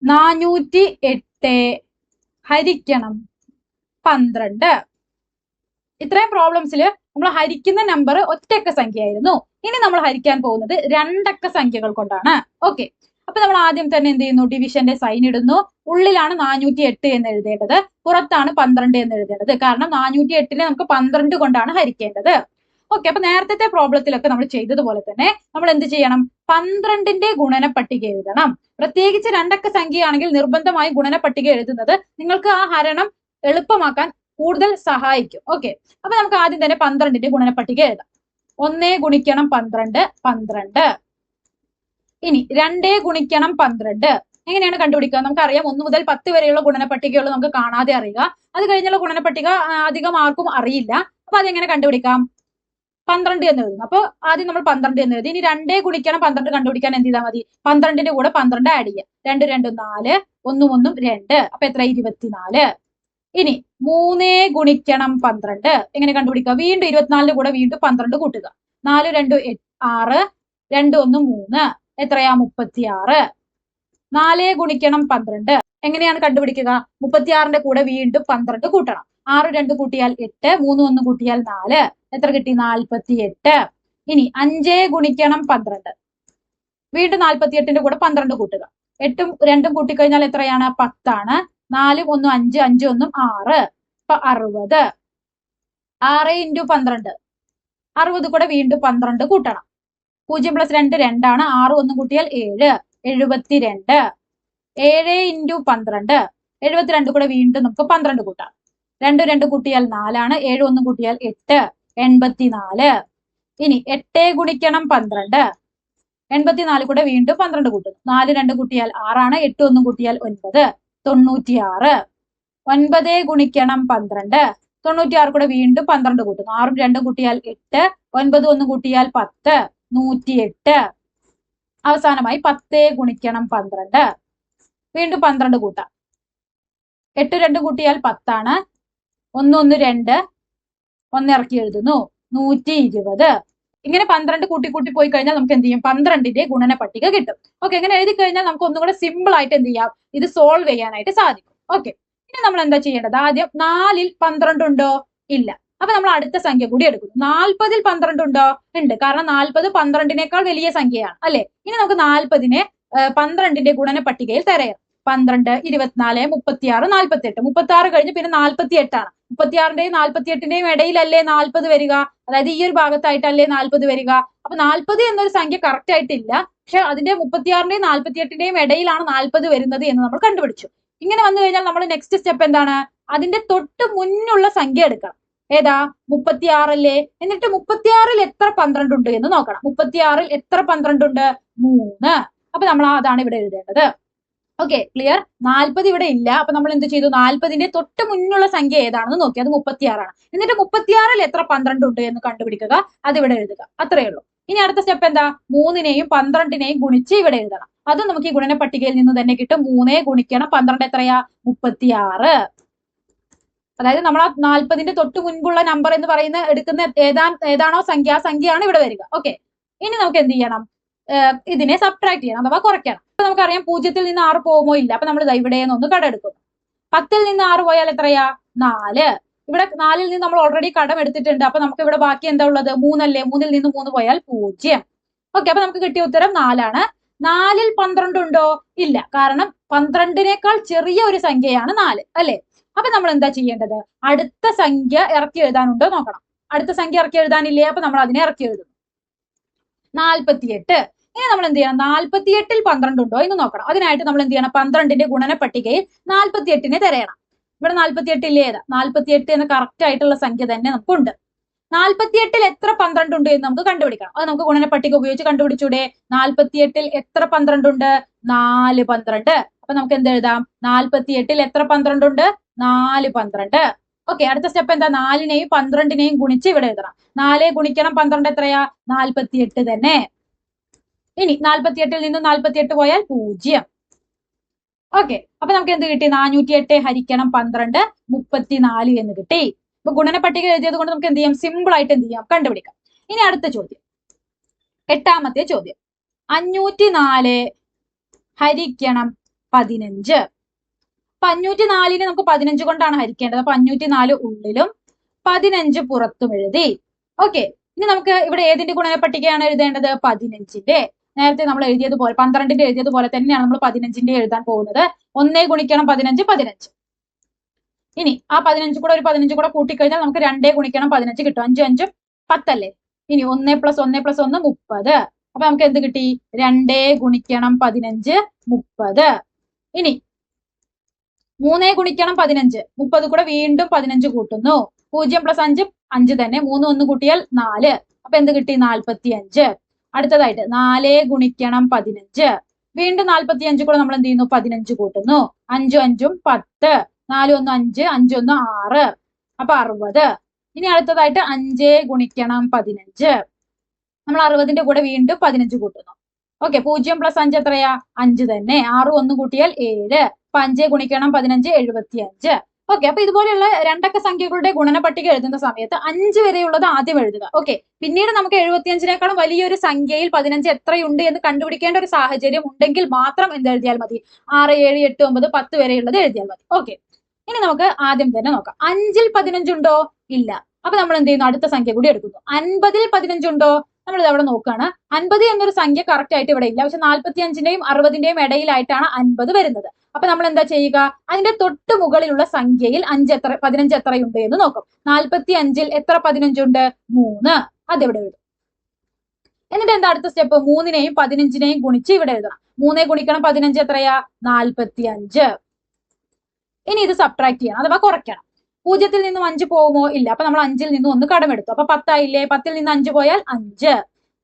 408 ഹരിക്കണം 12. ഇത്രയും പ്രോബ്ലംസിൽ നമ്മൾ ഹരിക്കുന്ന നമ്പർ ഒറ്റക്ക സംഖ്യയായിരുന്നു. ഇനി നമ്മൾ ഹരിക്കാൻ പോകുന്നത് രണ്ടക്ക സംഖ്യകൾ കൊണ്ടാണ്. ഓക്കെ, അപ്പൊ നമ്മൾ ആദ്യം തന്നെ എന്ത് ചെയ്യുന്നു? ഡിവിഷന്റെ സൈൻ ഇടുന്നു. ഉള്ളിലാണ് 408 എന്ന് എഴുതേണ്ടത്, പുറത്താണ് 12 എന്ന് എഴുതേണ്ടത്. കാരണം 408നെ നമുക്ക് 12 കൊണ്ടാണ് ഹരിക്കേണ്ടത്. ഓക്കെ, അപ്പൊ നേരത്തെ പ്രോബ്ലത്തിലൊക്കെ നമ്മൾ ചെയ്തതുപോലെ തന്നെ നമ്മൾ എന്ത് ചെയ്യണം? 12ന്റെ ഗുണന പട്ടിക എഴുതണം. പ്രത്യേകിച്ച് രണ്ടക്ക സംഖ്യയാണെങ്കിൽ നിർബന്ധമായി ഗുണന പട്ടിക എഴുതുന്നത് നിങ്ങൾക്ക് ആ ഹരണം എളുപ്പമാക്കാൻ കൂടുതൽ സഹായിക്കും. ഓക്കെ, അപ്പൊ നമുക്ക് ആദ്യം തന്നെ 12ന്റെ ഗുണന പട്ടിക എഴുതാം. 1 ഗുണിക്കണം 12 12. ഇനി 2 ഗുണിക്കണം 12 എങ്ങനെയാണ് കണ്ടുപിടിക്കുക? നമുക്കറിയാം 1 മുതൽ 10 വരെയുള്ള ഗുണന പട്ടികകൾ നമുക്ക് കാണാതെ അറിയുക. അത് കഴിഞ്ഞുള്ള ഗുണന പട്ടിക അധികം ആർക്കും അറിയില്ല. അപ്പൊ അതെങ്ങനെ കണ്ടുപിടിക്കാം? 12 എന്ന് എഴുതുന്നു. അപ്പൊ ആദ്യം നമ്മൾ 12 എന്ന് എഴുതി. ഇനി 2 ഗുണിക്കണം 12 കണ്ടുപിടിക്കാൻ എന്ത് ചെയ്താൽ മതി? 12ന്റെ കൂടെ 12 ആഡ് ചെയ്യാം. 2 2 4, 1 1 2. അപ്പൊ എത്ര? 24. ഇനി 3 ഗുണിക്കണം 12 എങ്ങനെ കണ്ടുപിടിക്കുക? വീണ്ടും 24ന്റെ കൂടെ വീണ്ടും 12 കൂട്ടുക. 4 2 6, 2 1 3. എത്രയാ? 36. 4 ഗുണിക്കണം 12 എങ്ങനെയാണ് കണ്ടുപിടിക്കുക? 36ന്റെ കൂടെ വീണ്ടും 12 കൂട്ടണം. 6 2 കൂട്ടിയാൽ 8, 3 1 കൂട്ടിയാൽ 4. എത്ര കിട്ടി? 48. ഇനി 5 ഗുണിക്കണം 12 വീണ്ടും 48ന്റെ കൂടെ 12 കൂട്ടുക. 8ഉം 2ഉം കൂട്ടിക്കഴിഞ്ഞാൽ എത്രയാണ്? 10 ആണ്. 4 1 5, 5 1 6. അപ്പൊ 60. 6 × 12 60 കൂടെ വീണ്ടും 12 കൂട്ടണം. 0 + 2 2 ആണ്. 6 1 കൂട്ടിയാൽ 7 72. 7 × 12 72 കൂടെ വീണ്ടും നമുക്ക് 12 കൂട്ടാം. 2 2 കൂട്ടിയാൽ 4 ആണ്. 7 1 കൂട്ടിയാൽ 8 84. ഇനി 8 ഗുണിക്കണം 12 84 കൂടെ വീണ്ടും 12 കൂട്ടുന്നു. 4 2 കൂട്ടിയാൽ 6 ആണ്. 8 1 കൂട്ടിയാൽ 9 96. 9 ഗുണിക്കണം 12 96 കൂടെ വീണ്ടും 12 കൂട്ടുന്നു. 6 2 കൂട്ടിയാൽ 8, 9 1 കൂട്ടിയാൽ 10 108. അവസാനമായി 10 ഗുണിക്കണം 12 വീണ്ടും 12 കൂട്ടാം. 8 2 കൂട്ടിയാൽ 10 ആണ്. 1 1 2, 1 ഇറക്കി എഴുതുന്നു. 120. ഇങ്ങനെ 12 കൂട്ടി കൂട്ടി പോയി കഴിഞ്ഞാൽ നമുക്ക് എന്ത് ചെയ്യും? 12ന്റെ ഗുണന പട്ടിക കിട്ടും. ഓക്കെ, ഇങ്ങനെ എഴുതി കഴിഞ്ഞാൽ നമുക്ക് ഒന്നും കൂടെ സിമ്പിൾ ആയിട്ട് എന്ത് ചെയ്യാം? ഇത് സോൾവ് ചെയ്യാനായിട്ട് സാധിക്കും. ഓക്കെ, ഇനി നമ്മൾ എന്താ ചെയ്യേണ്ടത്? ആദ്യം 4ൽ 12 ഉണ്ടോ? ഇല്ല. അപ്പൊ നമ്മൾ അടുത്ത സംഖ്യ കൂടി എടുക്കുന്നു. 40ൽ 12 ഉണ്ടോ? ഉണ്ട്. കാരണം 40 12നേക്കാൾ വലിയ സംഖ്യയാണ് അല്ലെ? ഇനി നമുക്ക് 40നെ 12ന്റെ ഗുണന പട്ടികയിൽ തിരയാം. 12 24 36 48. 36 കഴിഞ്ഞ് പിന്നെ 48 ആണ്. 36ന്റെയും 48ന്റെയും ഇടയിലല്ലേ 40 വരിക? അതായത് ഈ ഒരു ഭാഗത്തായിട്ടല്ലേ 40 വരിക? അപ്പൊ 40 എന്നൊരു സംഖ്യ കറക്റ്റ് ആയിട്ടില്ല. പക്ഷെ അതിന്റെ 36ന്റെയും 48ന്റെയും ഇടയിലാണ് 40 വരുന്നത് എന്ന് നമ്മൾ കണ്ടുപിടിച്ചു. ഇങ്ങനെ വന്നു കഴിഞ്ഞാൽ നമ്മൾ നെക്സ്റ്റ് സ്റ്റെപ്പ് എന്താണ്? അതിന്റെ തൊട്ട് മുന്നുള്ള സംഖ്യ എടുക്കണം. ഏതാ? 36 അല്ലേ? എന്നിട്ട് 36ൽ എത്ര 12 ഉണ്ട് എന്ന് നോക്കണം. 36ൽ എത്ര 12 ഉണ്ട്? 3. അപ്പൊ നമ്മൾ അതാണ് ഇവിടെ എഴുതേണ്ടത്. Okay, clear? 40 ഇവിടെ ഇല്ല. അപ്പൊ നമ്മൾ എന്ത് ചെയ്തു? 40ന്റെ തൊട്ട് മുന്നുള്ള സംഖ്യ ഏതാണെന്ന് നോക്കി. അത് 36 ആണ്. എന്നിട്ട് 36ൽ എത്ര 12 ഉണ്ട് എന്ന് കണ്ടുപിടിക്കുക. അത് ഇവിടെ എഴുതുക. അത്രയേ ഉള്ളൂ. ഇനി അടുത്ത സ്റ്റെപ്പ് എന്താ? 3നെയും 12നെയും ഗുണിച്ച് ഇവിടെ എഴുതണം. അതും നമുക്ക് ഈ ഗുണന പട്ടികയിൽ നിന്ന് തന്നെ കിട്ടും. 3 ഗുണിക്കണം 12 എത്രയാ? 36. അതായത് നമ്മൾ ആ 40ന്റെ തൊട്ട് മുൻപുള്ള നമ്പർ എന്ന് പറയുന്ന എടുക്കുന്ന ഏതാണോ സംഖ്യ, ആ സംഖ്യയാണ് ഇവിടെ വരിക. ഓക്കെ, ഇനി നമുക്ക് എന്ത് ചെയ്യണം? ഇതിനെ സബ്ട്രാക്ട് ചെയ്യണം അഥവാ കുറയ്ക്കണം. അപ്പൊ നമുക്കറിയാം 0ൽ നിന്ന് 6 പോകുമോ? ഇല്ല. അപ്പൊ നമ്മൾ ഇവിടെ നിന്ന് കടമെടുക്കുന്നു. 10ൽ നിന്ന് 6 പോയാൽ എത്രയാ? 4. ഇവിടെ 4ൽ നിന്ന് നമ്മൾ ഓൾറെഡി കടം എടുത്തിട്ടുണ്ട്. അപ്പൊ നമുക്ക് ഇവിടെ ബാക്കി എന്താ ഉള്ളത്? 3 അല്ലേ? 3ൽ നിന്ന് 3 പോയാൽ 0. ഓക്കെ, അപ്പൊ നമുക്ക് കിട്ടിയ ഉത്തരം 4 ആണ്. 4ൽ 12 ഉണ്ടോ? ഇല്ല. കാരണം 12നേക്കാൾ ചെറിയ ഒരു സംഖ്യയാണ് 4 അല്ലെ? അപ്പൊ നമ്മൾ എന്താ ചെയ്യേണ്ടത്? അടുത്ത സംഖ്യ ഇറക്കി എഴുതാനുണ്ടോ നോക്കണം. അടുത്ത സംഖ്യ ഇറക്കി എഴുതാനില്ലേ? അപ്പൊ നമ്മൾ അതിനെ ഇറക്കി എഴുതുന്നു. 48. ഇനി നമ്മൾ എന്ത് ചെയ്യണം? 48ൽ 12 ഉണ്ടോ എന്ന് നോക്കണം. അതിനായിട്ട് നമ്മൾ എന്ത് ചെയ്യണം? 12ന്റെ ഗുണന പട്ടികയിൽ 48നെ തിരയണം. ഇവിടെ 48 ഇല്ലേ? ഏതാ? 48 എന്ന കറക്റ്റ് ആയിട്ടുള്ള സംഖ്യ തന്നെ നമുക്കുണ്ട്. 48ൽ എത്ര 12 ഉണ്ട് എന്ന് നമുക്ക് കണ്ടുപിടിക്കണം. അത് നമുക്ക് ഗുണന പട്ടിക ഉപയോഗിച്ച് കണ്ടുപിടിച്ചൂടെ? 48ൽ എത്ര 12 ഉണ്ട്? 4 12. അപ്പൊ നമുക്ക് എന്ത് എഴുതാം? 48ൽ എത്ര 12 ഉണ്ട്? 4 12. ഓക്കെ, അടുത്ത സ്റ്റെപ്പ് എന്താ? 4നെയും 12നെയും ഗുണിച്ച് ഇവിടെ എഴുതണം. 4 ഗുണിക്കണം 12 എത്രയാ? 48 തന്നെ. ഇനി 48ൽ നിന്ന് 48 പോയാൽ 0. ഓക്കെ, അപ്പൊ നമുക്ക് എന്ത് കിട്ടി? 408 ഹരിക്കണം 12 34 എന്ന് കിട്ടി. ഇപ്പൊ ഗുണന പട്ടിക എഴുതിയത് കൊണ്ട് നമുക്ക് എന്ത് ചെയ്യാം? സിമ്പിൾ ആയിട്ട് എന്ത് ചെയ്യാം? കണ്ടുപിടിക്കാം. ഇനി അടുത്ത ചോദ്യം, 8ാമത്തെ ചോദ്യം. 504 ഹരിക്കണം 15. അപ്പൊ 504 നമുക്ക് 15 കൊണ്ടാണ് ഹരിക്കേണ്ടത്. അപ്പൊ 504 ഉള്ളിലും 15 പുറത്തും എഴുതി. ഓക്കെ, ഇനി നമുക്ക് ഇവിടെ ഏതിന്റെ ഗുണന പട്ടികയാണ് എഴുതേണ്ടത്? 15ന്റെ. നേരത്തെ നമ്മൾ എഴുതിയതുപോലെ 12ന്റെ എഴുതിയതുപോലെ തന്നെയാണ് നമ്മൾ 15ന്റെ എഴുതാൻ പോകുന്നത്. 1 ഗുണിക്കണം 15 15. ഇനി ആ 15 കൂടെ ഒരു 15 കൂടെ കൂട്ടിക്കഴിഞ്ഞാൽ നമുക്ക് 2 ഗുണിക്കണം 15 കിട്ടും. 5 5 10 അല്ലേ? ഇനി 1 + 1 + 1 30. അപ്പൊ നമുക്ക് എന്ത് കിട്ടി? 2 ഗുണിക്കണം 15 30. ഇനി 3 ഗുണിക്കണം 15 30 കൂടെ വീണ്ടും 15 കൂട്ടുന്നു. 0 + 5 5 തന്നെ. 3 1 കൂട്ടിയാൽ 4. അപ്പൊ എന്ത് കിട്ടി? 45. അടുത്തതായിട്ട് 4 ഗുണിക്കണം 15. വീണ്ടും 45 കൂടെ നമ്മൾ എന്ത് ചെയ്യുന്നു? 15 കൂട്ടുന്നു. 5 5 10. 4 1 5 5 1 6. അപ്പൊ 60. ഇനി അടുത്തതായിട്ട് 5 ഗുണിക്കണം 15. നമ്മൾ 60ന്റെ കൂടെ വീണ്ടും 15 കൂട്ടുന്നു. ഓക്കെ, 0 + 5 എത്രയാ? 5 തന്നെ. 6 1 കൂട്ടിയാൽ 7. അപ്പൊ 5 ഗുണിക്കണം 15 75. ഓക്കെ, അപ്പൊ ഇതുപോലെയുള്ള രണ്ടക്ക സംഖ്യകളുടെ ഗുണന പട്ടിക എഴുതുന്ന സമയത്ത് 5 വരെയുള്ളത് ആദ്യം എഴുതുക. ഓക്കെ, പിന്നീട് നമുക്ക് 75നേക്കാളും വലിയൊരു സംഖ്യയിൽ 15 എത്രയുണ്ട് എന്ന് കണ്ടുപിടിക്കേണ്ട ഒരു സാഹചര്യം ഉണ്ടെങ്കിൽ മാത്രം എന്തെഴുതിയാൽ മതി? 6 7 8 9 10 വരെയുള്ളത് എഴുതിയാൽ മതി. ഓക്കെ, ഇനി നമുക്ക് ആദ്യം തന്നെ നോക്കാം. 5ൽ 15 ഉണ്ടോ? ഇല്ല. അപ്പൊ നമ്മൾ എന്ത് ചെയ്യുന്നു? അടുത്ത സംഖ്യ കൂടി എടുക്കുന്നു. 50ൽ 15 ഉണ്ടോ? നമ്മൾ ഇത് അവിടെ നോക്കുകയാണ്. 50 എന്നൊരു സംഖ്യ കറക്റ്റ് ആയിട്ട് ഇവിടെ ഇല്ല. പക്ഷെ 45ന്റെയും 60ന്റെയും ഇടയിലായിട്ടാണ് 50 വരുന്നത്. അപ്പൊ നമ്മൾ എന്താ ചെയ്യുക? അതിന്റെ തൊട്ട് മുകളിലുള്ള സംഖ്യയിൽ 15 എത്രയുണ്ട് എന്ന് നോക്കും. 45ൽ എത്ര 15 ഉണ്ട്? 3. അതെവിടെ എഴുതും. എന്നിട്ട് എന്താ അടുത്ത സ്റ്റെപ്പ്? 3നെയും 15നെയും ഗുണിച്ച് ഇവിടെ എഴുതണം. 3 ഗുണിക്കണം 15 എത്രയാ? 45. ഇനി ഇത് സബ്ട്രാക്ട് ചെയ്യണം, അഥവാ കുറയ്ക്കണം. 0ൽ നിന്നും 5 പോകുമോ? ഇല്ല. അപ്പൊ നമ്മൾ 5ൽ നിന്നും 1 കടമെടുത്തു. അപ്പൊ 10 ആയില്ലേ? 10ൽ നിന്ന് 5 പോയാൽ 5.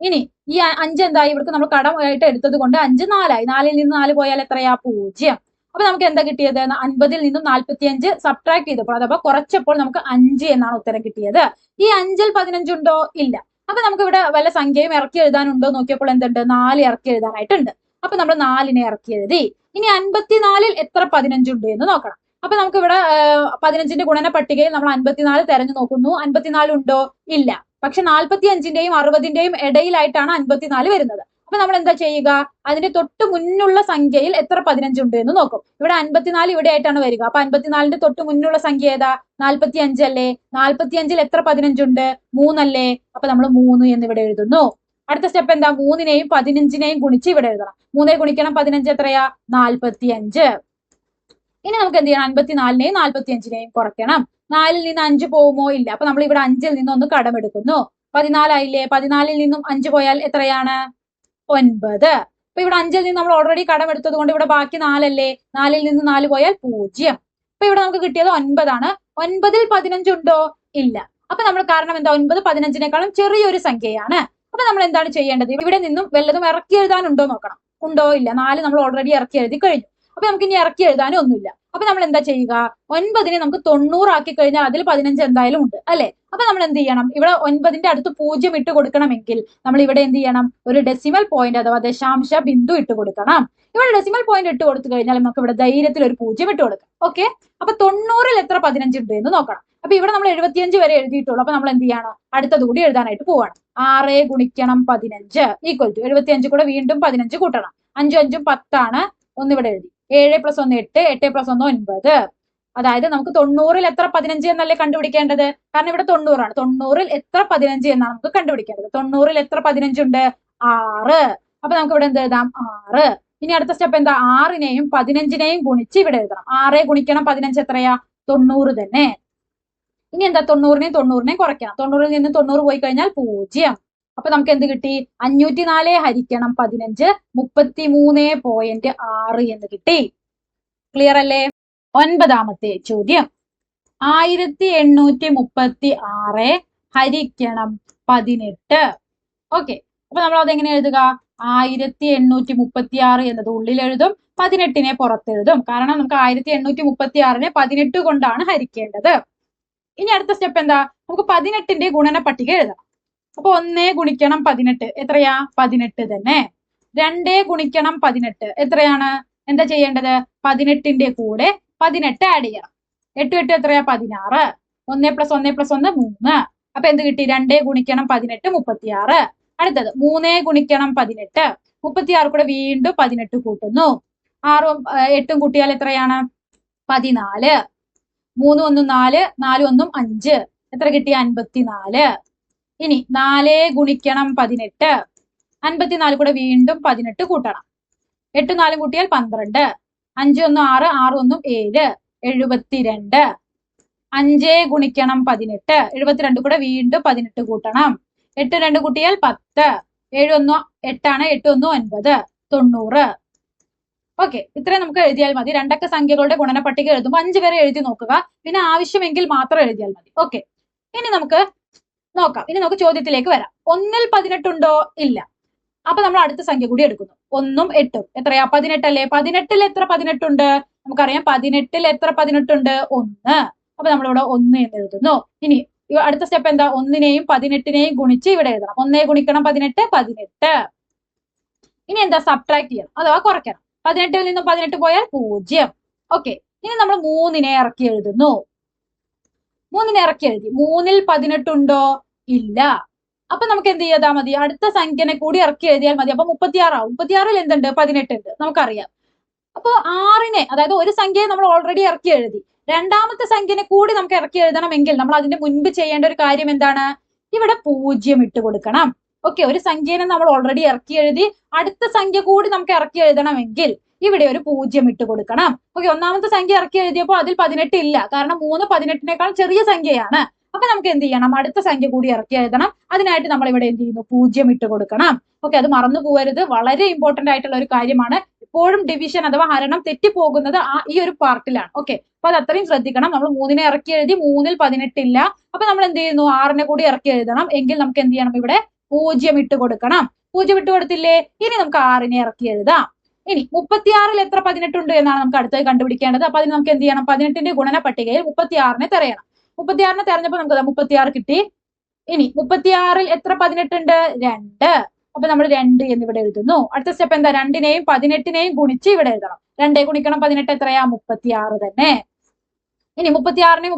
ഇനി ഈ 5 എന്തായി? ഇവർക്ക് നമ്മൾ കടമായിട്ട് എടുത്തത് കൊണ്ട് 5 4 ആയി. 4ൽ നിന്ന് 4 പോയാൽ എത്രയാ? 0. അപ്പൊ നമുക്ക് എന്താ കിട്ടിയത്? 50ൽ നിന്നും 45 സബ്ട്രാക്ട് ചെയ്തപ്പോൾ, അഥവാ കുറച്ചപ്പോൾ നമുക്ക് 5 എന്നാണ് ഉത്തരം കിട്ടിയത്. ഈ 5ൽ 15 ഉണ്ടോ? ഇല്ല. അപ്പൊ നമുക്ക് ഇവിടെ വല്ല സംഖ്യയും ഇറക്കി എഴുതാനുണ്ടോ നോക്കിയപ്പോൾ എന്തുണ്ട്? 4 ഇറക്കി എഴുതാനായിട്ടുണ്ട്. അപ്പൊ നമ്മൾ 4നെ ഇറക്കി എഴുതി. ഇനി 54ൽ എത്ര 15 ഉണ്ട് എന്ന് നോക്കണം. അപ്പൊ നമുക്ക് ഇവിടെ 15ന്റെ ഗുണന പട്ടികയിൽ നമ്മൾ 54 തെരഞ്ഞു നോക്കുന്നു. 54 ഉണ്ടോ? ഇല്ല. പക്ഷെ 45ന്റെയും 60ന്റെയും ഇടയിലായിട്ടാണ് 54 വരുന്നത്. അപ്പൊ നമ്മൾ എന്താ ചെയ്യുക? അതിന്റെ തൊട്ട് മുന്നുള്ള സംഖ്യയിൽ എത്ര 15 ഉണ്ട് എന്ന് നോക്കും. ഇവിടെ 54 ഇവിടെ ആയിട്ടാണ് വരിക. അപ്പൊ 54ന്റെ തൊട്ട് മുന്നുള്ള സംഖ്യ ഏതാ? 45 അല്ലേ? 45ൽ എത്ര 15 ഉണ്ട്? 3 അല്ലേ? അപ്പൊ നമ്മൾ 3 എന്ന് ഇവിടെ എഴുതുന്നു. അടുത്ത സ്റ്റെപ്പ് എന്താ? 3നെയും 15നെയും ഗുണിച്ച് ഇവിടെ എഴുതണം. 3 ഗുണിക്കണം 15 എത്രയാ? 45. ഇനി നമുക്ക് എന്ത് ചെയ്യണം? 54നെയും 45നെയും കുറയ്ക്കണം. 4ൽ നിന്ന് 5 പോകുമോ? ഇല്ല. അപ്പൊ നമ്മൾ ഇവിടെ 5ൽ നിന്ന് ഒന്ന് കടമെടുക്കുന്നു. 14 ആയില്ലേ? 14ൽ നിന്നും 5 പോയാൽ എത്രയാണ്? 9. അപ്പൊ ഇവിടെ 5ൽ നിന്ന് നമ്മൾ ഓൾറെഡി കടമെടുത്തത് കൊണ്ട് ഇവിടെ ബാക്കി 4 അല്ലേ? 4ൽ നിന്ന് 4 പോയാൽ 0. അപ്പൊ ഇവിടെ നമുക്ക് കിട്ടിയത് 9 ആണ്. 9ൽ 15 ഉണ്ടോ? ഇല്ല. അപ്പൊ നമ്മൾ കാരണം എന്താ? 9 15നേക്കാളും ചെറിയൊരു സംഖ്യയാണ്. അപ്പൊ നമ്മൾ എന്താണ് ചെയ്യേണ്ടത്? ഇവിടെ നിന്നും വല്ലതും ഇറക്കി എഴുതാനുണ്ടോ നോക്കണം. ഉണ്ടോ? ഇല്ല. 4 നമ്മൾ ഓൾറെഡി ഇറക്കി എഴുതി കഴിഞ്ഞു. അപ്പൊ നമുക്ക് ഇനി ഇറക്കി എഴുതാനും ഒന്നുമില്ല. അപ്പൊ നമ്മൾ എന്താ ചെയ്യുക? 9നെ നമുക്ക് 90 ആക്കി കഴിഞ്ഞാൽ അതിൽ 15 എന്തായാലും ഉണ്ട് അല്ലെ? അപ്പൊ നമ്മൾ എന്ത് ചെയ്യണം? ഇവിടെ 9ന്റെ അടുത്ത് 0 ഇട്ട് കൊടുക്കണമെങ്കിൽ നമ്മൾ ഇവിടെ എന്ത് ചെയ്യണം? ഒരു ഡെസിമൽ പോയിന്റ് അഥവാ ദശാംശ ബിന്ദു ഇട്ട് കൊടുക്കണം. ഇവിടെ ഡെസിമൽ പോയിന്റ് ഇട്ട് കൊടുത്തു കഴിഞ്ഞാൽ നമുക്ക് ഇവിടെ ധൈര്യത്തിൽ ഒരു 0 ഇട്ട് കൊടുക്കാം. ഓക്കെ, അപ്പൊ 90ൽ എത്ര 15 ഉണ്ട് എന്ന് നോക്കണം. അപ്പൊ ഇവിടെ നമ്മൾ 75 വരെ എഴുതിയിട്ടുള്ളൂ. അപ്പൊ നമ്മൾ എന്ത് ചെയ്യണം? അടുത്തത് കൂടി എഴുതാനായിട്ട് പോവാണ്. 6 ഗുണിക്കണം 15 ഈക്വൽ ടു 75 കൂടെ വീണ്ടും 15 കൂട്ടണം. 5 5 10 ആണ്. ഒന്നിവിടെ എഴുതി. 7 + 1 8 8 + 1 9. അതായത് നമുക്ക് 90ൽ എത്ര 15 എന്നല്ലേ കണ്ടുപിടിക്കേണ്ടത്? കാരണം ഇവിടെ 90 ആണ്. 90ൽ എത്ര 15 എന്നാണ് നമുക്ക് കണ്ടുപിടിക്കേണ്ടത്. 90ൽ എത്ര 15 ഉണ്ട്? 6. അപ്പൊ നമുക്ക് ഇവിടെ എന്ത് എഴുതാം? 6. ഇനി അടുത്ത സ്റ്റെപ്പ് എന്താ? 6നെയും 15നെയും ഗുണിച്ച് ഇവിടെ എഴുതണം. 6 ഗുണിക്കണം 15 എത്രയാ? 90 തന്നെ. ഇനി എന്താ? 90നെയും കുറയ്ക്കണം. 90ൽ നിന്ന് 90 പോയി കഴിഞ്ഞാൽ 0. അപ്പൊ നമുക്ക് എന്ത് കിട്ടി? 504 ഹരിക്കണം 15 33.6 എന്ന് കിട്ടി. ക്ലിയർ അല്ലേ? 9ാമത്തെ ചോദ്യം. 1836 ഹരിക്കണം 18. ഓക്കെ, അപ്പൊ നമ്മൾ അതെങ്ങനെ എഴുതുക? 1836 എന്നത് ഉള്ളിൽ എഴുതും, 18നെ പുറത്തെഴുതും. കാരണം നമുക്ക് 1836നെ 18 കൊണ്ടാണ് ഹരിക്കേണ്ടത്. ഇനി അടുത്ത സ്റ്റെപ്പ് എന്താ? നമുക്ക് 18ന്റെ ഗുണന പട്ടിക എഴുതാം. അപ്പൊ 1 ഗുണിക്കണം 18 എത്രയാ? 18 തന്നെ. 2 ഗുണിക്കണം 18 എത്രയാണ്? എന്താ ചെയ്യേണ്ടത്? 18ന്റെ കൂടെ 18 ആഡ് ചെയ്യണം. 8 8 എത്രയാ? 16. 1 + 1 + 1 3. അപ്പൊ എന്ത് കിട്ടി? 2 ഗുണിക്കണം 18 36. അടുത്തത് 3 ഗുണിക്കണം 18. 36 കൂടെ വീണ്ടും 18 കൂട്ടുന്നു. 6ഉം 8ഉം കൂട്ടിയാൽ എത്രയാണ്? 14. 3 1 4, 4 1 5. എത്ര കിട്ടി? 54. ഇനി 4 ഗുണിക്കണം 18. 54 കൂടെ വീണ്ടും 18 കൂട്ടണം. 8 4 കൂട്ടിയാൽ 12. 5 1 6, 6 1 7, 72. 5 ഗുണിക്കണം 18. 72 കൂടെ വീണ്ടും 18 കൂട്ടണം. 8 2 കൂട്ടിയാൽ 10. 7 1 8 ആണ്, 8 1 9, 90. ഓക്കെ, ഇത്രയും നമുക്ക് എഴുതിയാൽ മതി. രണ്ടക്ക സംഖ്യകളുടെ ഗുണനപ്പട്ടിക എഴുതുമ്പോൾ 5 വരെ എഴുതി നോക്കുക. പിന്നെ ആവശ്യമെങ്കിൽ മാത്രം എഴുതിയാൽ മതി. ഓക്കെ, ഇനി നമുക്ക് നോക്കാം. ഇനി നമുക്ക് ചോദ്യത്തിലേക്ക് വരാം. 1ൽ 18 ഉണ്ടോ? ഇല്ല. അപ്പൊ നമ്മൾ അടുത്ത സംഖ്യ കൂടി എടുക്കുന്നു. 1ഉം 8ഉം എത്രയാ? 18 അല്ലേ? 18ൽ എത്ര 18 ഉണ്ട്? നമുക്കറിയാം 18ൽ എത്ര 18 ഉണ്ട്? 1. അപ്പൊ നമ്മളിവിടെ 1 എന്ന് എഴുതുന്നു. ഇനി അടുത്ത സ്റ്റെപ്പ് എന്താ? 1നെയും 18നെയും ഗുണിച്ച് ഇവിടെ എഴുതണം. 1 ഗുണിക്കണം 18, 18. ഇനി എന്താ? സബ്ട്രാക്ട് ചെയ്യണം അഥവാ കുറയ്ക്കണം. 18ൽ നിന്നും 18 പോയാൽ 0. ഓക്കെ, ഇനി നമ്മൾ 3നെ ഇറക്കി എഴുതുന്നു. 3നെ ഇറക്കി എഴുതി. 3ൽ 18 ഉണ്ടോ? ഇല്ല. അപ്പൊ നമുക്ക് എന്ത് ചെയ്താ മതി? അടുത്ത സംഖ്യനെ കൂടി ഇറക്കി എഴുതിയാൽ മതി. അപ്പൊ 36 ആവും. 36ൽ എന്തുണ്ട്? 18 ഉണ്ട്, നമുക്കറിയാം. അപ്പൊ 6നെ, അതായത് ഒരു സംഖ്യയെ നമ്മൾ ഓൾറെഡി ഇറക്കി എഴുതി. രണ്ടാമത്തെ സംഖ്യനെ കൂടി നമുക്ക് ഇറക്കി എഴുതണമെങ്കിൽ നമ്മൾ അതിന്റെ മുൻപ് ചെയ്യേണ്ട ഒരു കാര്യം എന്താണ്? ഇവിടെ 0 ഇട്ട് കൊടുക്കണം. ഓക്കെ, ഒരു സംഖ്യനെ നമ്മൾ ഓൾറെഡി ഇറക്കി എഴുതി. അടുത്ത സംഖ്യ കൂടി നമുക്ക് ഇറക്കി എഴുതണമെങ്കിൽ ഇവിടെ ഒരു 0 ഇട്ട് കൊടുക്കണം. ഓക്കെ, ഒന്നാമത്തെ സംഖ്യ ഇറക്കി എഴുതിയപ്പോൾ അതിൽ 18 ഇല്ല. കാരണം 3 18നേക്കാൾ ചെറിയ സംഖ്യയാണ്. അപ്പൊ നമുക്ക് എന്ത് ചെയ്യണം? അടുത്ത സംഖ്യ കൂടി ഇറക്കി എഴുതണം. അതിനായിട്ട് നമ്മൾ ഇവിടെ എന്ത് ചെയ്യുന്നു? 0 ഇട്ട് കൊടുക്കണം. ഓക്കെ, അത് മറന്നു പോകരുത്. വളരെ ഇമ്പോർട്ടന്റ് ആയിട്ടുള്ള ഒരു കാര്യമാണ്. എപ്പോഴും ഡിവിഷൻ അഥവാ ഹരണം തെറ്റിപ്പോകുന്നത് ഈ ഒരു പാർട്ടിലാണ്. ഓക്കെ, അപ്പൊ അത് അത്രയും ശ്രദ്ധിക്കണം. നമ്മൾ 3നെ ഇറക്കി എഴുതി. 3ൽ 18 ഇല്ല. അപ്പൊ നമ്മൾ എന്ത് ചെയ്യുന്നു? 6നെ കൂടി ഇറക്കി എഴുതണം. എങ്കിൽ നമുക്ക് എന്ത് ചെയ്യണം? ഇവിടെ 0 ഇട്ട് കൊടുക്കണം. 0 ഇട്ട് കൊടുത്തില്ലേ? ഇനി നമുക്ക് 6നെ ഇറക്കി എഴുതാം. ഇനി 36ൽ എത്ര 18 ഉണ്ട് എന്നാണ് നമുക്ക് അടുത്തത് കണ്ടുപിടിക്കേണ്ടത്. അപ്പൊ അതിന് നമുക്ക് എന്ത് ചെയ്യണം? 18ന്റെ ഗുണന പട്ടികയിൽ 36നെ തെരയണം. 36നെ തെരഞ്ഞപ്പോൾ നമുക്ക് 36 കിട്ടി. ഇനി 36ൽ എത്ര 18 ഉണ്ട്? 2. അപ്പൊ നമ്മൾ 2 എന്നിവിടെ എഴുതുന്നു. അടുത്ത സ്റ്റെപ്പ് എന്താ? 2നെയും 18നെയും ഗുണിച്ച് ഇവിടെ എഴുതണം. 2 ഗുണിക്കണം 18 എത്രയാ? 36 തന്നെ. ഇനി 36നെയും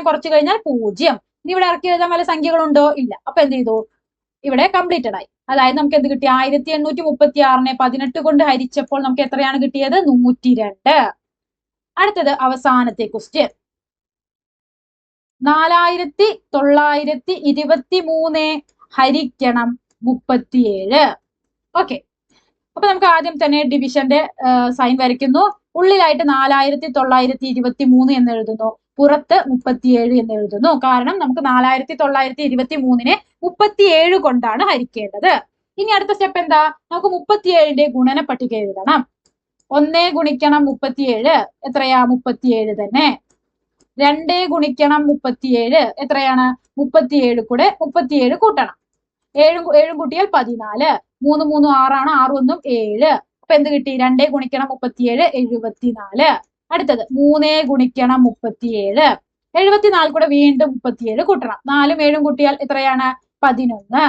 കുറച്ച് കഴിഞ്ഞാൽ 0. ഇനി ഇവിടെ ഇറക്കി എഴുതാൻ വല്ല സംഖ്യകളുണ്ടോ? ഇല്ല. അപ്പൊ എന്ത് ചെയ്തു? ഇവിടെ കംപ്ലീറ്റഡ് ആയി. അതായത് നമുക്ക് എന്ത് കിട്ടി? 1836നെ 18 കൊണ്ട് ഹരിച്ചപ്പോൾ നമുക്ക് എത്രയാണ് കിട്ടിയത്? 102. അടുത്തത് അവസാനത്തെ ക്വസ്റ്റ്യൻ. 4923 ഹരിക്കണം 37. ഓക്കെ, അപ്പൊ നമുക്ക് ആദ്യം തന്നെ ഡിവിഷന്റെ സൈൻ വരയ്ക്കുന്നു. ഉള്ളിലായിട്ട് 4923 എന്ന് എഴുതുന്നു, പുറത്ത് 37 എന്ന് എഴുതുന്നു. കാരണം നമുക്ക് 4923നെ 37 കൊണ്ടാണ് ഹരിക്കേണ്ടത്. ഇനി അടുത്ത സ്റ്റെപ്പ് എന്താ? നമുക്ക് 37ന്റെ ഗുണന പട്ടിക എഴുതണം. 1 ഗുണിക്കണം 37 എത്രയാ? 37 തന്നെ. 2 ഗുണിക്കണം 37 എത്രയാണ്? 37 കൂടെ 37 കൂട്ടണം. 7 കൂട്ടിയാൽ 14. 3 3 6 ആണ്, 6 1 7. അപ്പൊ എന്ത് കിട്ടി? 2 ഗുണിക്കണം 37 74. അടുത്തത് 3 ഗുണിക്കണം 37. 74 കൂടെ വീണ്ടും 37 കൂട്ടണം. 4ഉം 7ഉം കൂട്ടിയാൽ എത്രയാണ്? 11.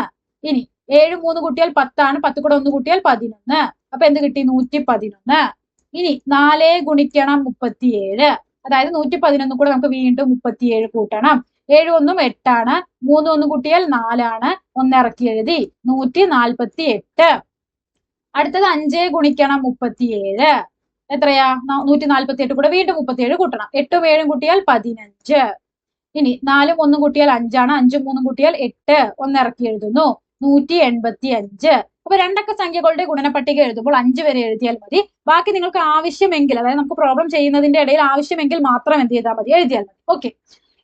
ഇനി 7 3 കൂട്ടിയാൽ 10 ആണ്, 10 കൂടെ 1 കൂട്ടിയാൽ 11. അപ്പൊ എന്ത് കിട്ടി? 111. ഇനി 4 ഗുണിക്കണം 37, അതായത് 111 കൂടെ നമുക്ക് വീണ്ടും 37 കൂട്ടണം. 7 1 8 ആണ്, 3 1 കൂട്ടിയാൽ 4 ആണ്, 1 ഇറക്കി എഴുതി 148. അടുത്തത് 5 ഗുണിക്കണം 37 എത്രയാ? 148 കൂടെ വീണ്ടും 37 കൂട്ടണം. 8ഉം 7ഉം കൂട്ടിയാൽ 15. ഇനി 4ഉം 1 കൂട്ടിയാൽ 5 ആണ്, 5ഉം 3ഉം കൂട്ടിയാൽ 8, 1 ഇറക്കി എഴുതുന്നു 185. അപ്പൊ രണ്ടക്ക സംഖ്യകളുടെ ഗുണനപ്പട്ടിക എഴുതുമ്പോൾ 5 വരെ എഴുതിയാൽ മതി. ബാക്കി നിങ്ങൾക്ക് ആവശ്യമെങ്കിൽ, അതായത് നമുക്ക് പ്രോബ്ലം ചെയ്യുന്നതിന്റെ ഇടയിൽ ആവശ്യമെങ്കിൽ മാത്രം എന്ത് ചെയ്താൽ മതി? എഴുതിയാൽ മതി. ഓക്കെ,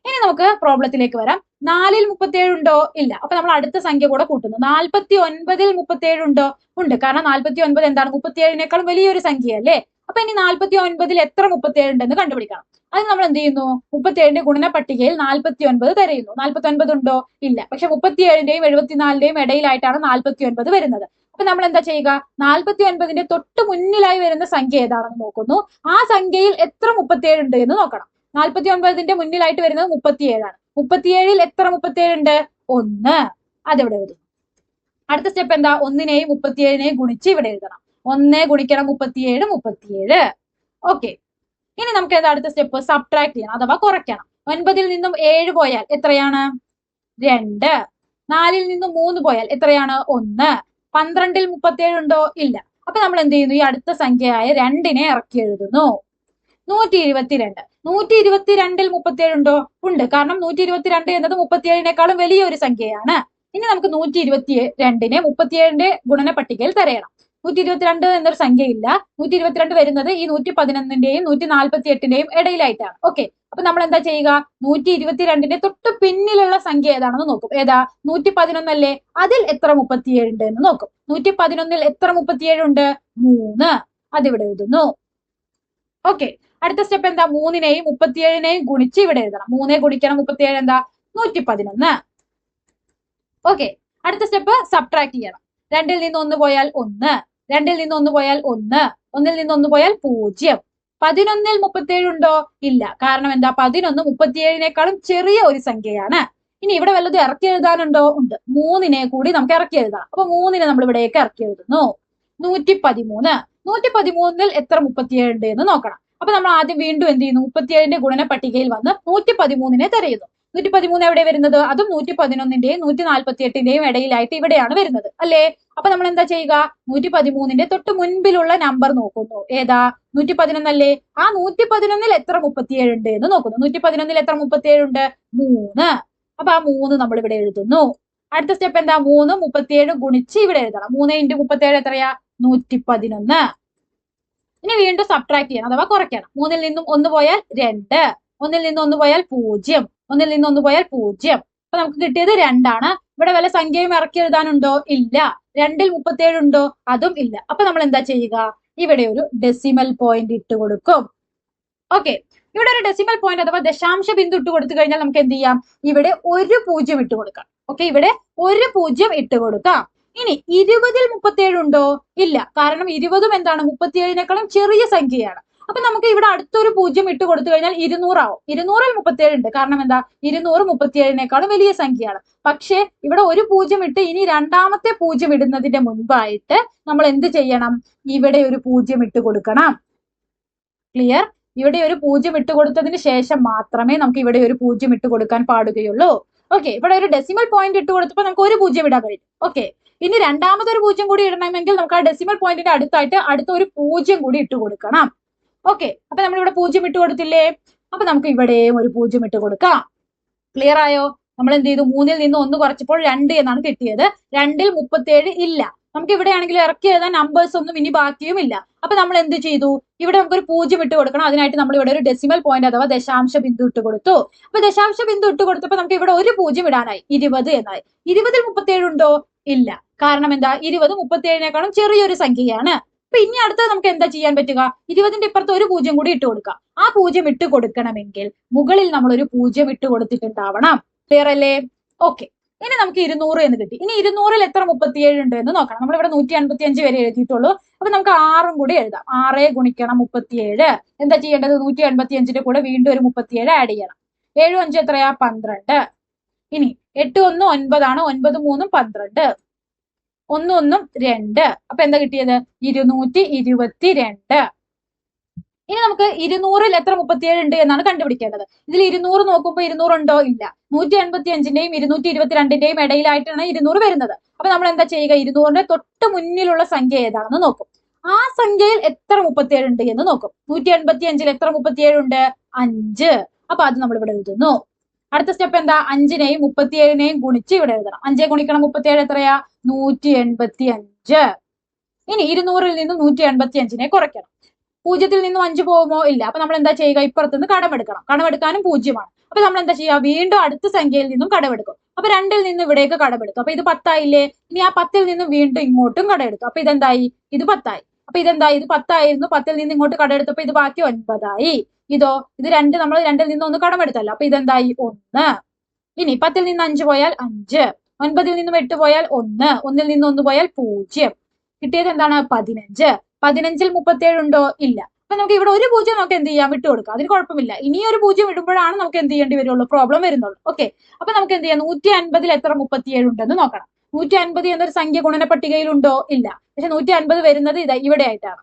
ഇനി നമുക്ക് പ്രോബ്ലത്തിലേക്ക് വരാം. 4ൽ 37 ഉണ്ടോ? ഇല്ല. അപ്പൊ നമ്മൾ അടുത്ത സംഖ്യ കൂടെ കൂട്ടുന്നു. 49ൽ 37 ഉണ്ടോ? ഉണ്ട്. കാരണം 49 എന്താണ്? 37നേക്കാളും വലിയൊരു സംഖ്യ അല്ലേ? അപ്പൊ ഇനി 49ൽ എത്ര 37 ഉണ്ടെന്ന് കണ്ടുപിടിക്കണം. അത് നമ്മൾ എന്ത് ചെയ്യുന്നു? 37ന്റെ ഗുണന പട്ടികയിൽ 49 തിരയുന്നു. 49 ഉണ്ടോ? ഇല്ല. പക്ഷെ 37ന്റെയും 74ന്റെയും ഇടയിലായിട്ടാണ് 49 വരുന്നത്. അപ്പൊ നമ്മൾ എന്താ ചെയ്യുക? 49ന്റെ തൊട്ട് മുന്നിലായി വരുന്ന സംഖ്യ ഏതാണെന്ന് നോക്കുന്നു. ആ സംഖ്യയിൽ എത്ര 37 ഉണ്ട് എന്ന് നോക്കണം. 49ന്റെ മുന്നിലായിട്ട് വരുന്നത് 37 ആണ്. 37ൽ എത്ര 37 ഉണ്ട്? 1. അതെവിടെ എഴുതും? അടുത്ത സ്റ്റെപ്പ് എന്താ? 1നെയും 37നെയും ഗുണിച്ച് ഇവിടെ എഴുതണം. 1 ഗുണിക്കണം 37 37. ഓക്കെ, ഇനി നമുക്ക് എന്താ അടുത്ത സ്റ്റെപ്പ്? സബ്ട്രാക്ട് ചെയ്യണം അഥവാ കുറയ്ക്കണം. 9ൽ നിന്നും 7 പോയാൽ എത്രയാണ്? 2. 4ൽ നിന്നും 3 പോയാൽ എത്രയാണ്? 1. 12ൽ 37 ഉണ്ടോ? ഇല്ല. അപ്പൊ നമ്മൾ എന്ത് ചെയ്യുന്നു? ഈ അടുത്ത സംഖ്യയായ 2നെ ഇറക്കി എഴുതുന്നു. 122. 122ൽ 37 ഉണ്ടോ? ഉണ്ട്. കാരണം 122 എന്നത് 37നേക്കാളും വലിയൊരു സംഖ്യയാണ്. ഇനി നമുക്ക് 122നെ 37ന്റെ ഗുണന പട്ടികയിൽ തിരയണം. 122 എന്നൊരു സംഖ്യയില്ല. 122 വരുന്നത് ഈ 111ന്റെയും 148ന്റെയും ഇടയിലായിട്ടാണ്. ഓക്കെ, അപ്പൊ നമ്മൾ എന്താ ചെയ്യുക? 122ന്റെ തൊട്ട് പിന്നിലുള്ള സംഖ്യ ഏതാണെന്ന് നോക്കും. ഏതാ? 111 അല്ലേ? അതിൽ എത്ര 37 ഉണ്ട് എന്ന് നോക്കും. 111ൽ എത്ര 37 ഉണ്ട്? 3. അതിവിടെ എഴുതുന്നു. ഓക്കെ, അടുത്ത സ്റ്റെപ്പ് എന്താ? 3നെയും 37നെയും ഗുണിച്ച് ഇവിടെ എഴുതണം. 3 ഗുണിക്കണം 37 എന്താ? 111. ഓക്കെ, അടുത്ത സ്റ്റെപ്പ് സബ്ട്രാക്ട് ചെയ്യണം. 2ൽ നിന്ന് 1 പോയാൽ 1, 2ൽ നിന്ന് 1 പോയാൽ 1, 1ൽ നിന്ന് 1 പോയാൽ 0. 11ൽ 37 ഉണ്ടോ? ഇല്ല. കാരണം എന്താ? 11 37നേക്കാളും ചെറിയ ഒരു സംഖ്യയാണ്. ഇനി ഇവിടെ വല്ലതും ഇറക്കി എഴുതാനുണ്ടോ? ഉണ്ട്. 3നെ കൂടി നമുക്ക് ഇറക്കി എഴുതാം. അപ്പൊ 3നെ നമ്മൾ ഇവിടേക്ക് ഇറക്കി എഴുതുന്നു. 113. 113ൽ എത്ര 37 ഉണ്ട് എന്ന് നോക്കണം. അപ്പൊ നമ്മൾ ആദ്യം വീണ്ടും എന്ത് ചെയ്യുന്നു? 37ന്റെ ഗുണന പട്ടികയിൽ വന്ന് 113നെ തിരയുന്നു. 113 എവിടെ വരുന്നത്? അതും 111ന്റെയും 148ന്റെയും ഇടയിലായിട്ട് ഇവിടെയാണ് വരുന്നത് അല്ലേ? അപ്പൊ നമ്മൾ എന്താ ചെയ്യുക? 113ന്റെ തൊട്ട് മുൻപിലുള്ള നമ്പർ നോക്കുന്നു. ഏതാ? 111 അല്ലേ? ആ 111ൽ എത്ര 37 ഉണ്ട് എന്ന് നോക്കുന്നു. 111ൽ എത്ര 37 ഉണ്ട്? 3. അപ്പൊ ആ 3 നമ്മൾ ഇവിടെ എഴുതുന്നു. അടുത്ത സ്റ്റെപ്പ് എന്താ? 3 37 ഗുണിച്ച് ഇവിടെ എഴുതണം. 3 × 37 എത്രയാ? 111. ഇനി വീണ്ടും സബ്ട്രാക്ട് ചെയ്യണം, അഥവാ കുറയ്ക്കണം. 3ൽ നിന്നും 1 പോയാൽ 2, 1ൽ നിന്ന് 1 പോയാൽ 0, 1ൽ നിന്ന് 1 പോയാൽ 0. അപ്പൊ നമുക്ക് കിട്ടിയത് 2 ആണ്. ഇവിടെ വല്ല സംഖ്യയും ഇറക്കി എഴുതാനുണ്ടോ? ഇല്ല. 2ൽ 37 ഉണ്ടോ? അതും ഇല്ല. അപ്പൊ നമ്മൾ എന്താ ചെയ്യുക? ഇവിടെ ഒരു ഡെസിമൽ പോയിന്റ് ഇട്ട് കൊടുക്കും. ഓക്കെ, ഇവിടെ ഒരു ഡെസിമൽ പോയിന്റ് അഥവാ ദശാംശ ബിന്ദു ഇട്ട് കൊടുത്തു കഴിഞ്ഞാൽ നമുക്ക് എന്ത് ചെയ്യാം? ഇവിടെ ഒരു 0 ഇട്ട് കൊടുക്കാം. ഓക്കെ, ഇവിടെ ഒരു 0 ഇട്ട് കൊടുക്കാം. ഇനി 20ൽ 37 ഉണ്ടോ? ഇല്ല. കാരണം 20ഉം എന്താണ്? 37നേക്കാളും ചെറിയ സംഖ്യയാണ്. അപ്പൊ നമുക്ക് ഇവിടെ അടുത്തൊരു 0 ഇട്ട് കൊടുത്തു കഴിഞ്ഞാൽ 200 ആവും. 200ൽ 37 ഉണ്ട്. കാരണം എന്താ? 200 37നേക്കാളും വലിയ സംഖ്യയാണ്. പക്ഷേ ഇവിടെ ഒരു 0 ഇട്ട് ഇനി രണ്ടാമത്തെ 0 ഇടുന്നതിന്റെ മുൻപായിട്ട് നമ്മൾ എന്ത് ചെയ്യണം? ഇവിടെ ഒരു 0 ഇട്ട് കൊടുക്കണം. ക്ലിയർ? ഇവിടെ ഒരു 0 ഇട്ട് കൊടുത്തതിന് ശേഷം മാത്രമേ നമുക്ക് ഇവിടെ ഒരു 0 ഇട്ട് കൊടുക്കാൻ പാടുകയുള്ളൂ. ഓക്കെ, ഇവിടെ ഒരു ഡെസിമൽ പോയിന്റ് ഇട്ട് കൊടുത്തപ്പോൾ നമുക്ക് ഒരു 0 ഇടാൻ കഴിയും. ഓക്കെ, ഇനി രണ്ടാമതൊരു 0 കൂടി ഇടണമെങ്കിൽ നമുക്ക് ആ ഡെസിമൽ പോയിന്റിന്റെ അടുത്തായിട്ട് അടുത്ത ഒരു 0 കൂടി ഇട്ട് കൊടുക്കണം. ഓക്കെ, അപ്പൊ നമ്മൾ ഇവിടെ 0 ഇട്ട് കൊടുത്തില്ലേ? അപ്പൊ നമുക്ക് ഇവിടെയും ഒരു 0 ഇട്ട് കൊടുക്കാം. ക്ലിയർ ആയോ? നമ്മൾ എന്ത് ചെയ്തു? 3ൽ നിന്ന് 1 കുറച്ചപ്പോൾ 2 എന്നാണ് കിട്ടിയത്. 2ൽ 37 ഇല്ല. നമുക്ക് ഇവിടെ ആണെങ്കിൽ ഇറക്കി എഴുതാൻ നമ്പേഴ്സ് ഒന്നും ഇനി ബാക്കിയും ഇല്ല. അപ്പൊ നമ്മൾ എന്ത് ചെയ്തു? ഇവിടെ നമുക്കൊരു 0 ഇട്ട് കൊടുക്കണം. അതിനായിട്ട് നമ്മൾ ഇവിടെ ഒരു ഡെസിമൽ പോയിന്റ് അഥവാ ദശാംശ ബിന്ദു ഇട്ട് കൊടുത്തു. അപ്പൊ ദശാംശ ബിന്ദു ഇട്ട് കൊടുത്തപ്പോൾ നമുക്ക് ഇവിടെ ഒരു 0 ഇടാനായി. 20 എന്നായി. 20ൽ 37 ഉണ്ടോ? ഇല്ല. കാരണം എന്താ? 20 37നേക്കാളും ചെറിയൊരു സംഖ്യയാണ്. അപ്പൊ ഇനി അടുത്തത് നമുക്ക് എന്താ ചെയ്യാൻ പറ്റുക? 20ന്റെ ഇപ്പുറത്ത് ഒരു 0 കൂടി ഇട്ട് കൊടുക്കാം. ആ 0 ഇട്ട് കൊടുക്കണമെങ്കിൽ മുകളിൽ നമ്മൾ ഒരു 0 ഇട്ട് കൊടുത്തിട്ടുണ്ടാവണം. ക്ലിയർ അല്ലേ? ഓക്കെ, ഇനി നമുക്ക് 200 എന്ന് കിട്ടി. ഇനി 200ൽ എത്ര 37 ഉണ്ട് എന്ന് നോക്കണം. നമ്മൾ ഇവിടെ 155 വരെ എഴുതിയിട്ടുള്ളൂ. അപ്പൊ നമുക്ക് 6ഉം കൂടി എഴുതാം. 6 ഗുണിക്കണം 37. എന്താ ചെയ്യേണ്ടത്? 155ന്റെ കൂടെ വീണ്ടും ഒരു 37 ആഡ് ചെയ്യണം. 7 5 എത്രയാ? 12. ഇനി 8 1 9 ആണ്. 9 3 12. 1 1 2. അപ്പൊ എന്താ കിട്ടിയത്? 222. ഇനി നമുക്ക് 200ൽ എത്ര 37 ഉണ്ട് എന്നാണ് കണ്ടുപിടിക്കേണ്ടത്. ഇതിൽ 200 നോക്കുമ്പോൾ 200 ഉണ്ടോ? ഇല്ല. 185ന്റെയും 222ന്റെയും ഇടയിലായിട്ടാണ് 200 വരുന്നത്. അപ്പൊ നമ്മൾ എന്താ ചെയ്യുക? 200ന്റെ തൊട്ട് മുന്നിലുള്ള സംഖ്യ ഏതാണെന്ന് നോക്കും. ആ സംഖ്യയിൽ എത്ര 37 ഉണ്ട് എന്ന് നോക്കും. 185ൽ എത്ര 37 ഉണ്ട്? 5. അപ്പൊ അത് നമ്മൾ ഇവിടെ എഴുതുന്നു. അടുത്ത സ്റ്റെപ്പ് എന്താ? 5നെയും 37നെയും ഗുണിച്ച് ഇവിടെ എഴുതണം. 5 ഗുണിക്കണം 37 എത്രയാ? 185. ഇനി 200ൽ നിന്ന് 185നെ കുറയ്ക്കണം. 0ൽ നിന്നും 5 പോകുമോ? ഇല്ല. അപ്പൊ നമ്മൾ എന്താ ചെയ്യുക? ഇപ്പുറത്തുനിന്ന് കടമെടുക്കണം. കടമെടുക്കാനും 0 ആണ്. അപ്പൊ നമ്മൾ എന്താ ചെയ്യുക? വീണ്ടും അടുത്ത സംഖ്യയിൽ നിന്നും കടമെടുക്കും. അപ്പൊ 2ൽ നിന്ന് ഇവിടേക്ക് കടമെടുത്തു. അപ്പൊ ഇത് 10 ആയില്ലേ? ഇനി ആ 10ൽ നിന്നും വീണ്ടും ഇങ്ങോട്ടും കടമെടുത്തു. അപ്പൊ ഇതെന്തായി? ഇത് 10 ആയി. അപ്പൊ ഇതെന്തായി? ഇത് 10 ആയിരുന്നു. 10ൽ നിന്ന് ഇങ്ങോട്ട് കടമെടുത്തപ്പോ ഇത് ബാക്കി 9 ആയി. ഇതോ? ഇത് 2 നമ്മൾ 2ൽ നിന്ന് 1 കടമെടുത്തല്ലോ. അപ്പൊ ഇതെന്തായി? 1. ഇനി 10ൽ നിന്ന് 5 പോയാൽ 5, 9ൽ നിന്നും 8 പോയാൽ 1, 1ൽ നിന്ന് 1 പോയാൽ 0. കിട്ടിയത് എന്താണ്? 15. 15ൽ 37 ഉണ്ടോ? ഇല്ല. അപ്പൊ നമുക്ക് ഇവിടെ ഒരു 0 നമുക്ക് എന്ത് ചെയ്യാം? വിട്ടു കൊടുക്കാം. അതിന് കുഴപ്പമില്ല. ഇനി ഒരു 0 ഇടുമ്പോഴാണ് നമുക്ക് എന്ത് ചെയ്യേണ്ടി വരുള്ളൂ? പ്രോബ്ലം വരുന്നുള്ളൂ. ഓക്കെ, അപ്പൊ നമുക്ക് എന്ത് ചെയ്യാം? 150ൽ എത്ര 37 ഉണ്ടെന്ന് നോക്കണം. 150 എന്നൊരു സംഖ്യ ഗുണന പട്ടികയിൽ ഉണ്ടോ? ഇല്ല. പക്ഷെ 150 വരുന്നത് ഇതാ ഇവിടെ ആയിട്ടാണ്.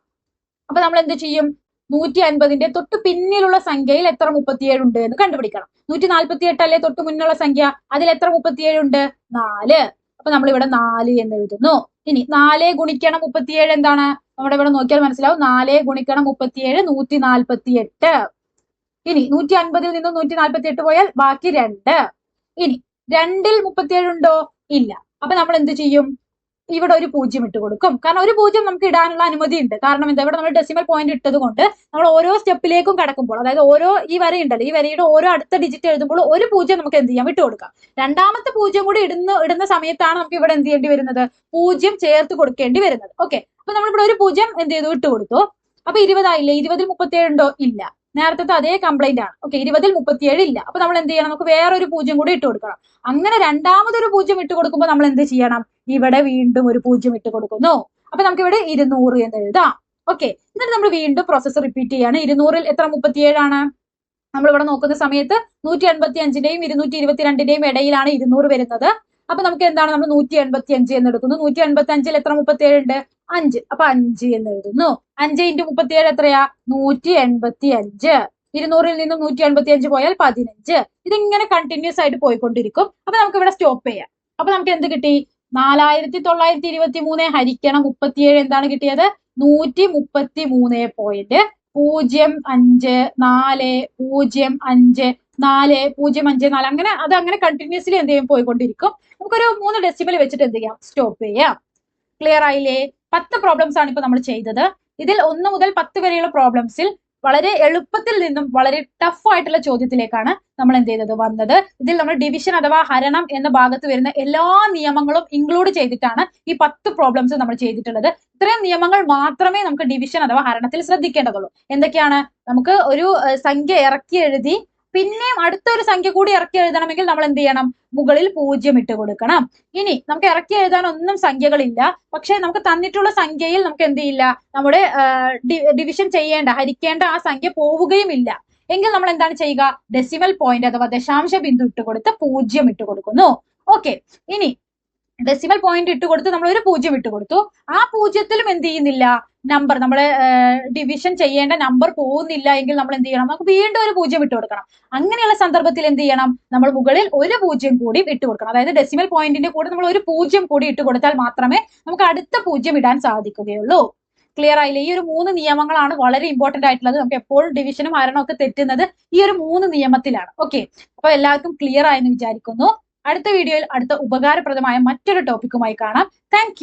അപ്പൊ നമ്മൾ എന്ത് ചെയ്യും? 150ന്റെ തൊട്ട് പിന്നിലുള്ള സംഖ്യയിൽ എത്ര 37 ഉണ്ട് എന്ന് കണ്ടുപിടിക്കണം. 148 അല്ലേ തൊട്ട് മുന്നിലുള്ള സംഖ്യ? അതിൽ എത്ര 37 ഉണ്ട്? 4. അപ്പൊ നമ്മൾ ഇവിടെ 4 എന്ന് എഴുതുന്നു. ഇനി 4 ഗുണിക്കണം 37 എന്താണ്? നമ്മുടെ ഇവിടെ നോക്കിയാൽ മനസ്സിലാവും 4 ഗുണിക്കണം 37 148. ഇനി 150 നിന്നും 148 പോയാൽ ബാക്കി 2. ഇനി 2ൽ 37 ഉണ്ടോ? ഇല്ല. അപ്പൊ നമ്മൾ എന്ത് ചെയ്യും? ഇവിടെ ഒരു 0 ഇട്ട് കൊടുക്കും. കാരണം ഒരു 0 നമുക്ക് ഇടാനുള്ള അനുമതി ഉണ്ട്. കാരണം എന്താ, ഇവിടെ നമ്മൾ ഡെസിമൽ പോയിന്റ് ഇട്ടത് കൊണ്ട് നമ്മൾ ഓരോ സ്റ്റെപ്പിലേക്കും കടക്കുമ്പോൾ, അതായത് ഓരോ ഈ വരയുണ്ടല്ലോ, ഈ വരയുടെ ഓരോ അടുത്ത ഡിജിറ്റ് എഴുതുമ്പോൾ ഒരു 0 നമുക്ക് എന്ത് ചെയ്യാം? ഇട്ട് കൊടുക്കാം. രണ്ടാമത്തെ 0 കൂടി ഇടുന്ന സമയത്താണ് നമുക്ക് ഇവിടെ എന്ത് ചെയ്യേണ്ടി വരുന്നത്? 0 ചേർത്ത് കൊടുക്കേണ്ടി വരുന്നത്. ഓക്കെ, അപ്പൊ നമ്മളിവിടെ ഒരു 0 എന്ത് ചെയ്തു? ഇട്ട് കൊടുത്തു. അപ്പൊ 20 ആയില്ലേ? 20ൽ 37 ഉണ്ടോ? ഇല്ല. നേരത്തെ അതേ കംപ്ലൈന്റ് ആണ്. ഓക്കെ, 20ൽ 37 ഇല്ല. അപ്പൊ നമ്മൾ എന്ത് ചെയ്യണം? നമുക്ക് വേറൊരു 0 കൂടി ഇട്ട് കൊടുക്കണം. അങ്ങനെ രണ്ടാമതൊരു 0 ഇട്ട് കൊടുക്കുമ്പോൾ നമ്മൾ എന്ത് ചെയ്യണം? ഇവിടെ വീണ്ടും ഒരു 0 ഇട്ട് കൊടുക്കുന്നു. അപ്പൊ നമുക്ക് ഇവിടെ 200 എന്ന് എഴുതാം. ഓക്കെ, എന്നിട്ട് നമ്മൾ വീണ്ടും പ്രോസസ്സ് റിപ്പീറ്റ് ചെയ്യാണ്. 200ൽ എത്ര? 37 ആണ്. നമ്മൾ ഇവിടെ നോക്കുന്ന സമയത്ത് 185ന്റെയും 222ന്റെയും ഇടയിലാണ് 200 വരുന്നത്. അപ്പൊ നമുക്ക് എന്താണ്? നമ്മൾ 185 എന്ന് എടുക്കുന്നു. 185ൽ എത്ര 37 ഉണ്ട്? 5. അപ്പൊ 5 എന്ന് എഴുതുന്നു. 5 × 37 എത്രയാ? 185. 200ൽ നിന്നും 185 പോയാൽ 15. ഇതിങ്ങനെ കണ്ടിന്യൂസ് ആയിട്ട് പോയിക്കൊണ്ടിരിക്കും. അപ്പൊ നമുക്ക് ഇവിടെ സ്റ്റോപ്പ് ചെയ്യാം. അപ്പൊ നമുക്ക് എന്ത് കിട്ടി? 4923 ഹരിക്കണം 37 എന്താണ് കിട്ടിയത്? 135.054054054 അങ്ങനെ അത് അങ്ങനെ കണ്ടിന്യൂസ്ലി എന്ത് ചെയ്യും? പോയിക്കൊണ്ടിരിക്കും. നമുക്കൊരു 3 ഡെസിമൽ വെച്ചിട്ട് എന്ത് ചെയ്യാം? സ്റ്റോപ്പ് ചെയ്യാം. ക്ലിയർ ആയില്ലേ? 10 പ്രോബ്ലംസ് ആണ് ഇപ്പൊ നമ്മൾ ചെയ്തത്. ഇതിൽ 1 മുതൽ 10 വരെയുള്ള പ്രോബ്ലംസിൽ വളരെ എളുപ്പത്തിൽ നിന്നും വളരെ ടഫ് ആയിട്ടുള്ള ചോദ്യത്തിലേക്കാണ് നമ്മൾ എന്ത് ചെയ്തത്? വന്നത്. ഇതിൽ നമ്മൾ ഡിവിഷൻ അഥവാ ഹരണം എന്ന ഭാഗത്ത് വരുന്ന എല്ലാ നിയമങ്ങളും ഇൻക്ലൂഡ് ചെയ്തിട്ടാണ് ഈ 10 പ്രോബ്ലംസ് നമ്മൾ ചെയ്തിട്ടുള്ളത്. ഇത്രയും നിയമങ്ങൾ മാത്രമേ നമുക്ക് ഡിവിഷൻ അഥവാ ഹരണത്തിൽ ശ്രദ്ധിക്കേണ്ടതുള്ളൂ. എന്തൊക്കെയാണ്? നമുക്ക് ഒരു സംഖ്യ ഇറക്കി എഴുതി പിന്നെയും അടുത്തൊരു സംഖ്യ കൂടി ഇറക്കി എഴുതണമെങ്കിൽ നമ്മൾ എന്ത് ചെയ്യണം? മുകളിൽ 0 ഇട്ട് കൊടുക്കണം. ഇനി നമുക്ക് ഇറക്കി എഴുതാൻ ഒന്നും സംഖ്യകളില്ല. പക്ഷെ നമുക്ക് തന്നിട്ടുള്ള സംഖ്യയിൽ നമുക്ക് എന്ത് ചെയ്യില്ല? നമ്മുടെ ഡിവിഷൻ ചെയ്യേണ്ട, ഹരിക്കേണ്ട ആ സംഖ്യ പോവുകയുമില്ല. എങ്കിൽ നമ്മൾ എന്താണ് ചെയ്യുക? ഡെസിമൽ പോയിന്റ് അഥവാ ദശാംശ ബിന്ദു ഇട്ട് കൊടുത്ത് 0 ഇട്ട് കൊടുക്കുന്നു. ഓക്കെ, ഇനി ഡെസിമൽ പോയിന്റ് ഇട്ട് കൊടുത്ത് നമ്മൾ ഒരു 0 ഇട്ട് കൊടുത്തു. ആ 0ത്തിലും എന്ത് ചെയ്യുന്നില്ല? നമ്പർ നമ്മളെ ഡിവിഷൻ ചെയ്യേണ്ട നമ്പർ പോകുന്നില്ല എങ്കിൽ നമ്മൾ എന്ത് ചെയ്യണം? നമുക്ക് വീണ്ടും ഒരു 0 ഇട്ട് കൊടുക്കണം. അങ്ങനെയുള്ള സന്ദർഭത്തിൽ എന്ത് ചെയ്യണം? നമ്മൾ മുകളിൽ ഒരു 0 കൂടി ഇട്ട് കൊടുക്കണം. അതായത് ഡെസിമൽ പോയിന്റിന്റെ കൂടെ നമ്മൾ ഒരു 0 കൂടി ഇട്ട് കൊടുത്താൽ മാത്രമേ നമുക്ക് അടുത്ത 0 ഇടാൻ സാധിക്കുകയുള്ളൂ. ക്ലിയർ ആയില്ലേ? ഈ ഒരു 3 നിയമങ്ങളാണ് വളരെ ഇമ്പോർട്ടന്റ് ആയിട്ടുള്ളത്. നമുക്ക് എപ്പോഴും ഡിവിഷനും ഹരണവും ഒക്കെ തെറ്റുന്നത് ഈ ഒരു 3 നിയമത്തിലാണ്. ഓക്കെ, അപ്പൊ എല്ലാവർക്കും ക്ലിയർ ആയെന്ന് വിചാരിക്കുന്നു. അടുത്ത വീഡിയോയിൽ അടുത്ത ഉപകാരപ്രദമായ മറ്റൊരു ടോപ്പിക്കുമായി കാണാം. താങ്ക്